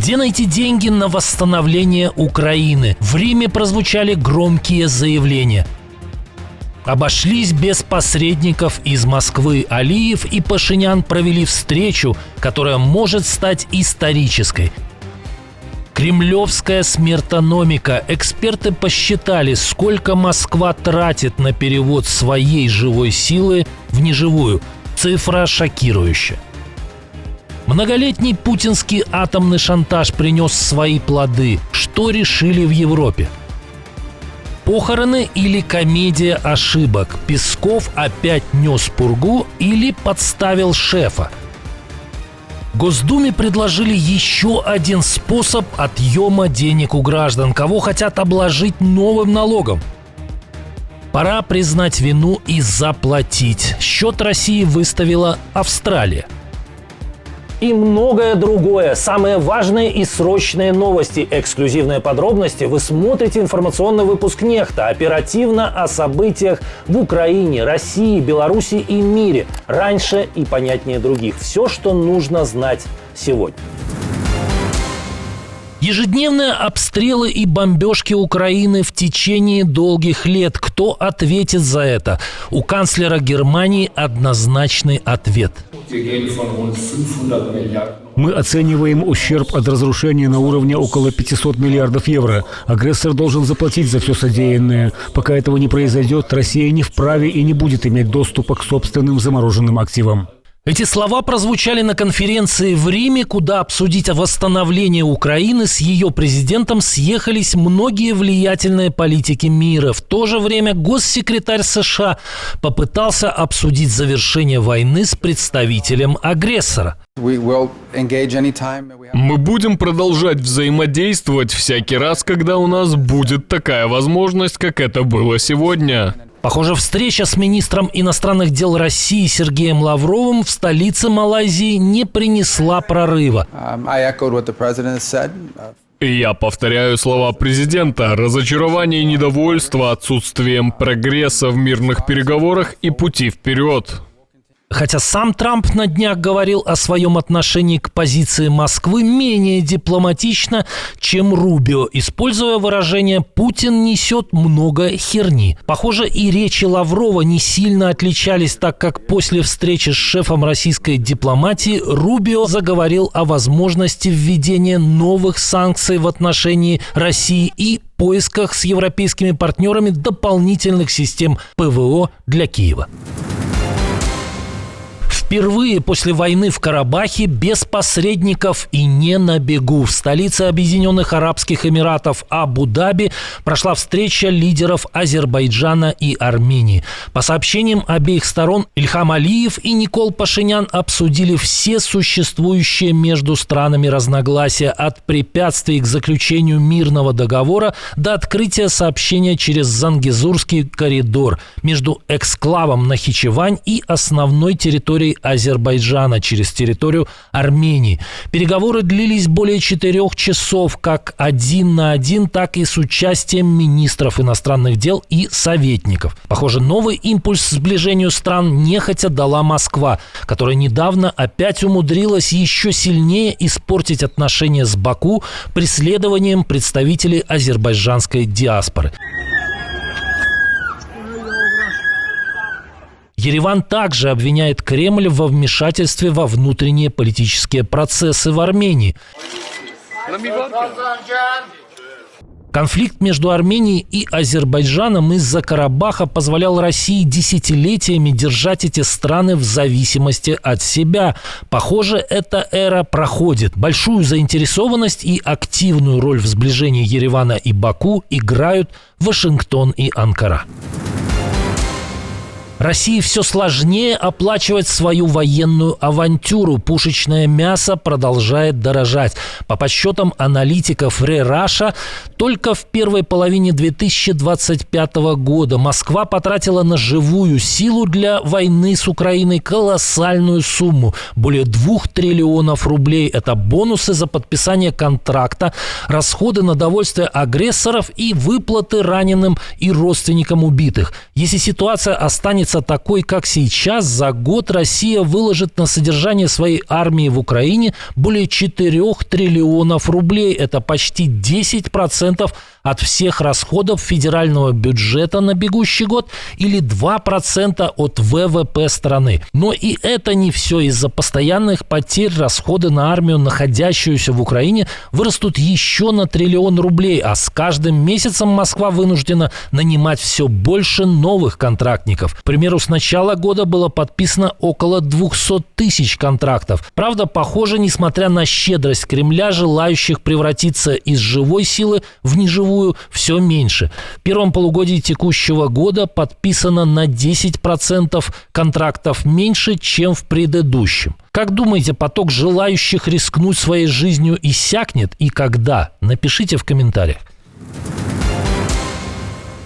Где найти деньги на восстановление Украины? В Риме прозвучали громкие заявления. Обошлись без посредников из Москвы. Алиев и Пашинян провели встречу, которая может стать исторической. Кремлевская смертономика. Эксперты посчитали, сколько Москва тратит на перевод своей живой силы в неживую. Цифра шокирующая. Многолетний путинский атомный шантаж принес свои плоды. Что решили в Европе? Похороны или комедия ошибок? Песков опять нес пургу или подставил шефа? Госдуме предложили еще один способ отъема денег у граждан. Кого хотят обложить новым налогом? Пора признать вину и заплатить. Счет России выставила Австралия. И многое другое. Самые важные и срочные новости, эксклюзивные подробности. Вы смотрите информационный выпуск «Нехта». Оперативно о событиях в Украине, России, Беларуси и мире. Раньше и понятнее других. Все, что нужно знать сегодня. Ежедневные обстрелы и бомбежки Украины в течение долгих лет. Кто ответит за это? У канцлера Германии однозначный ответ. Мы оцениваем ущерб от разрушения на уровне около 500 миллиардов евро. Агрессор должен заплатить за все содеянное. Пока этого не произойдет, Россия не вправе и не будет иметь доступа к собственным замороженным активам. Эти слова прозвучали на конференции в Риме, куда обсудить восстановление Украины с ее президентом съехались многие влиятельные политики мира. В то же время госсекретарь США попытался обсудить завершение войны с представителем агрессора. Мы будем продолжать взаимодействовать всякий раз, когда у нас будет такая возможность, как это было сегодня. Похоже, встреча с министром иностранных дел России Сергеем Лавровым в столице Малайзии не принесла прорыва. Я повторяю слова президента. Разочарование и недовольство отсутствием прогресса в мирных переговорах и пути вперед. Хотя сам Трамп на днях говорил о своем отношении к позиции Москвы менее дипломатично, чем Рубио, используя выражение «Путин несет много херни». Похоже, и речи Лаврова не сильно отличались, так как после встречи с шефом российской дипломатии Рубио заговорил о возможности введения новых санкций в отношении России и поисках с европейскими партнерами дополнительных систем ПВО для Киева. Впервые после войны в Карабахе без посредников и не на бегу. В столице Объединенных Арабских Эмиратов Абу-Даби прошла встреча лидеров Азербайджана и Армении. По сообщениям обеих сторон, Ильхам Алиев и Никол Пашинян обсудили все существующие между странами разногласия, от препятствий к заключению мирного договора до открытия сообщения через Зангезурский коридор между эксклавом Нахичевань и основной территорией Азербайджана через территорию Армении. Переговоры длились более 4 часов, как один на один, так и с участием министров иностранных дел и советников. Похоже, новый импульс к сближению стран нехотя дала Москва, которая недавно опять умудрилась еще сильнее испортить отношения с Баку преследованием представителей азербайджанской диаспоры. Ереван также обвиняет Кремль во вмешательстве во внутренние политические процессы в Армении. Конфликт между Арменией и Азербайджаном из-за Карабаха позволял России десятилетиями держать эти страны в зависимости от себя. Похоже, эта эра проходит. Большую заинтересованность и активную роль в сближении Еревана и Баку играют Вашингтон и Анкара. России все сложнее оплачивать свою военную авантюру. Пушечное мясо продолжает дорожать. По подсчетам аналитиков Free Russia, только в первой половине 2025 года Москва потратила на живую силу для войны с Украиной колоссальную сумму. Более 2 триллионов рублей. Это бонусы за подписание контракта, расходы на довольствие агрессоров и выплаты раненым и родственникам убитых. Если ситуация останется останется такой, как сейчас, за год Россия выложит на содержание своей армии в Украине более 4 триллионов рублей. Это почти 10% от всех расходов федерального бюджета на бегущий год или 2% от ВВП страны. Но и это не все. Из-за постоянных потерь расходы на армию, находящуюся в Украине, вырастут еще на 1 триллион рублей, а с каждым месяцем Москва вынуждена нанимать все больше новых контрактников. К примеру, с начала года было подписано около 200 тысяч контрактов. Правда, похоже, несмотря на щедрость Кремля, желающих превратиться из живой силы в неживую все меньше. В первом полугодии текущего года подписано на 10% контрактов меньше, чем в предыдущем. Как думаете, поток желающих рискнуть своей жизнью иссякнет и когда? Напишите в комментариях.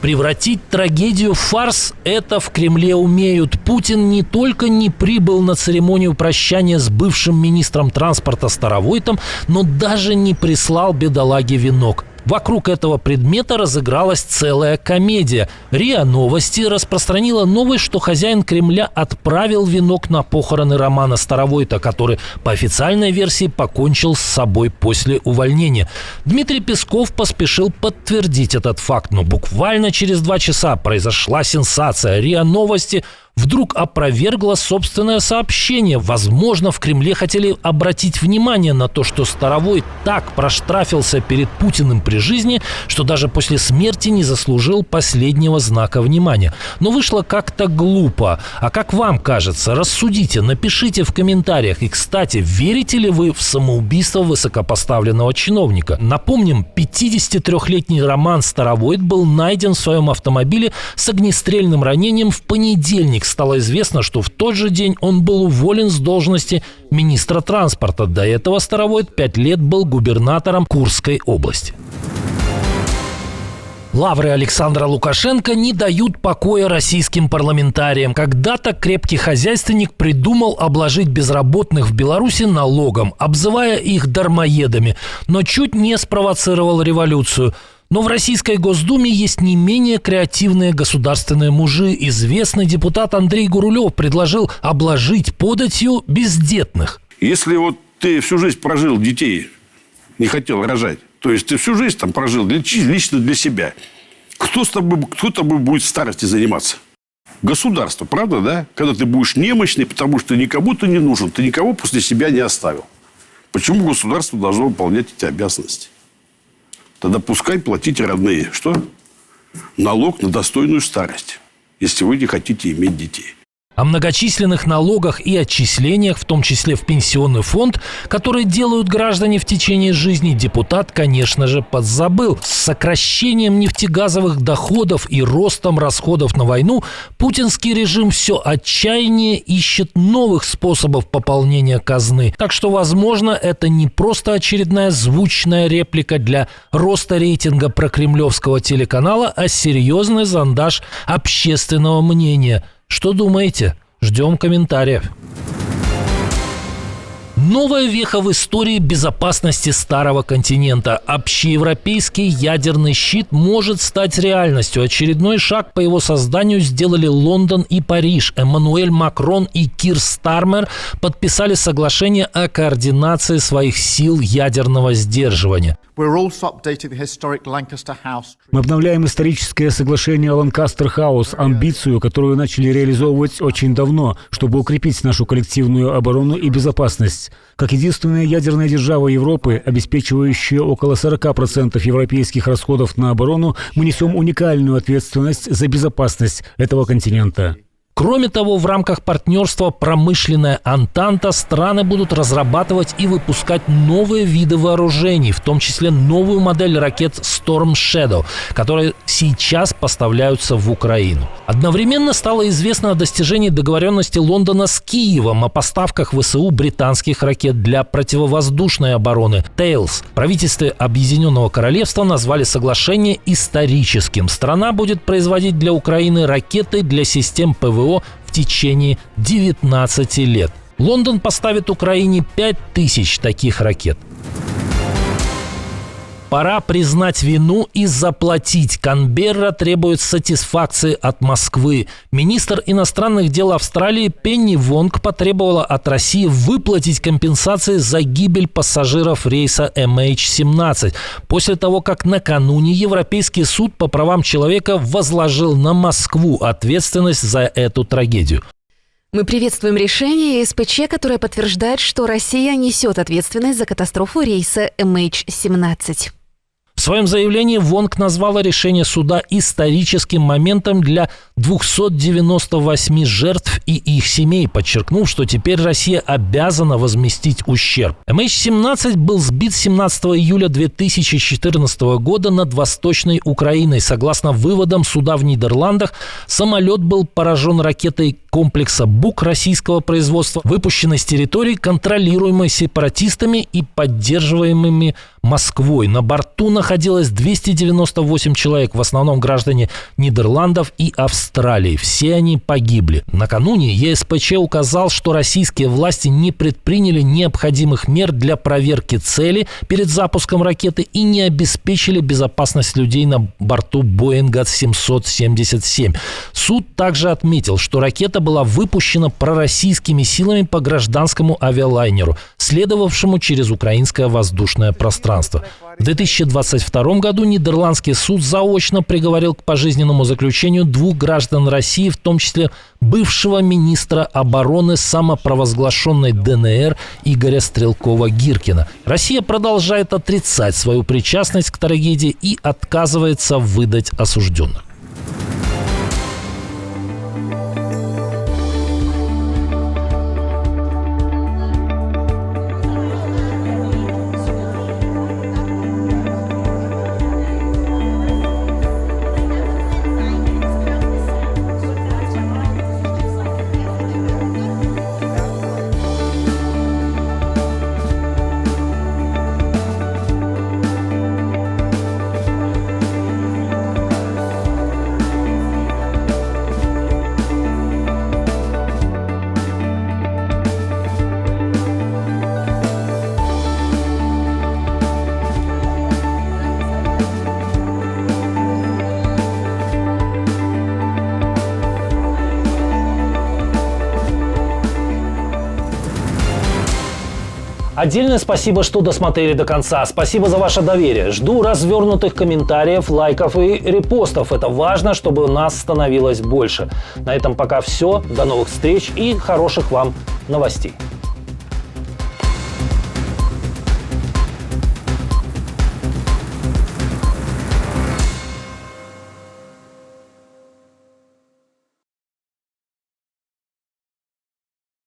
Превратить трагедию в фарс – это в Кремле умеют. Путин не только не прибыл на церемонию прощания с бывшим министром транспорта Старовойтом, но даже не прислал бедолаге венок. Вокруг этого предмета разыгралась целая комедия. РИА Новости распространила новость, что хозяин Кремля отправил венок на похороны Романа Старовойта, который, по официальной версии, покончил с собой после увольнения. Дмитрий Песков поспешил подтвердить этот факт, но буквально через 2 часа произошла сенсация. РИА Новости вдруг опровергла собственное сообщение. Возможно, в Кремле хотели обратить внимание на то, что Старовойт так проштрафился перед Путиным при жизни, что даже после смерти не заслужил последнего знака внимания. Но вышло как-то глупо. А как вам кажется? Рассудите, напишите в комментариях. И, кстати, верите ли вы в самоубийство высокопоставленного чиновника? Напомним, 53-летний Роман Старовойт был найден в своем автомобиле с огнестрельным ранением в понедельник. Стало известно, что в тот же день он был уволен с должности министра транспорта. До этого Старовойт 5 лет был губернатором Курской области. Лавры Александра Лукашенко не дают покоя российским парламентариям. Когда-то крепкий хозяйственник придумал обложить безработных в Беларуси налогом, обзывая их дармоедами, но чуть не спровоцировал революцию. Но в Российской Госдуме есть не менее креативные государственные мужи. Известный депутат Андрей Гурулев предложил обложить податью бездетных. Если вот ты всю жизнь прожил детей, не хотел рожать, то есть ты всю жизнь там прожил лично для себя, кто тобой будет в старости заниматься? Государство, правда, да? Когда ты будешь немощный, потому что никому ты не нужен, ты никого после себя не оставил. Почему государство должно выполнять эти обязанности? Тогда пускай платите родные. Что? Налог на достойную старость, если вы не хотите иметь детей. О многочисленных налогах и отчислениях, в том числе в пенсионный фонд, которые делают граждане в течение жизни, депутат, конечно же, подзабыл. С сокращением нефтегазовых доходов и ростом расходов на войну путинский режим все отчаяннее ищет новых способов пополнения казны. Так что, возможно, это не просто очередная звучная реплика для роста рейтинга прокремлевского телеканала, а серьезный зондаж общественного мнения. Что думаете? Ждем комментариев. Новая веха в истории безопасности старого континента. Общеевропейский ядерный щит может стать реальностью. Очередной шаг по его созданию сделали Лондон и Париж. Эммануэль Макрон и Кир Стармер подписали соглашение о координации своих сил ядерного сдерживания. Мы обновляем историческое соглашение Ланкастер-Хаус, амбицию, которую начали реализовывать очень давно, чтобы укрепить нашу коллективную оборону и безопасность. Как единственная ядерная держава Европы, обеспечивающая около 40% европейских расходов на оборону, мы несем уникальную ответственность за безопасность этого континента. Кроме того, в рамках партнерства «Промышленная Антанта» страны будут разрабатывать и выпускать новые виды вооружений, в том числе новую модель ракет Storm Shadow, которые сейчас поставляются в Украину. Одновременно стало известно о достижении договоренности Лондона с Киевом о поставках ВСУ британских ракет для противовоздушной обороны «Тейлс». В правительстве Объединенного Королевства назвали соглашение историческим. Страна будет производить для Украины ракеты для систем ПВО в течение 19 лет. Лондон поставит Украине 5000 таких ракет. Пора признать вину и заплатить. Канберра требует сатисфакции от Москвы. Министр иностранных дел Австралии Пенни Вонг потребовала от России выплатить компенсации за гибель пассажиров рейса MH17 после того, как накануне Европейский суд по правам человека возложил на Москву ответственность за эту трагедию. Мы приветствуем решение СПЧ, которое подтверждает, что Россия несет ответственность за катастрофу рейса MH17. В своем заявлении Вонг назвала решение суда историческим моментом для 298 жертв и их семей, подчеркнув, что теперь Россия обязана возместить ущерб. MH17 был сбит 17 июля 2014 года над Восточной Украиной. Согласно выводам суда в Нидерландах, самолет был поражен ракетой комплекса «Бук» российского производства, выпущенной с территории, контролируемой сепаратистами и поддерживаемыми Москвой. На борту находилось 298 человек, в основном граждане Нидерландов и Австралии. Все они погибли. Накануне ЕСПЧ указал, что российские власти не предприняли необходимых мер для проверки цели перед запуском ракеты и не обеспечили безопасность людей на борту Боинга 777. Суд также отметил, что ракета была выпущена пророссийскими силами по гражданскому авиалайнеру, следовавшему через украинское воздушное пространство. В 2022 году нидерландский суд заочно приговорил к пожизненному заключению 2 граждан России, в том числе бывшего министра обороны самопровозглашенной ДНР Игоря Стрелкова-Гиркина. Россия продолжает отрицать свою причастность к трагедии и отказывается выдать осужденных. Отдельное спасибо, что досмотрели до конца. Спасибо за ваше доверие. Жду развернутых комментариев, лайков и репостов. Это важно, чтобы нас становилось больше. На этом пока все. До новых встреч и хороших вам новостей.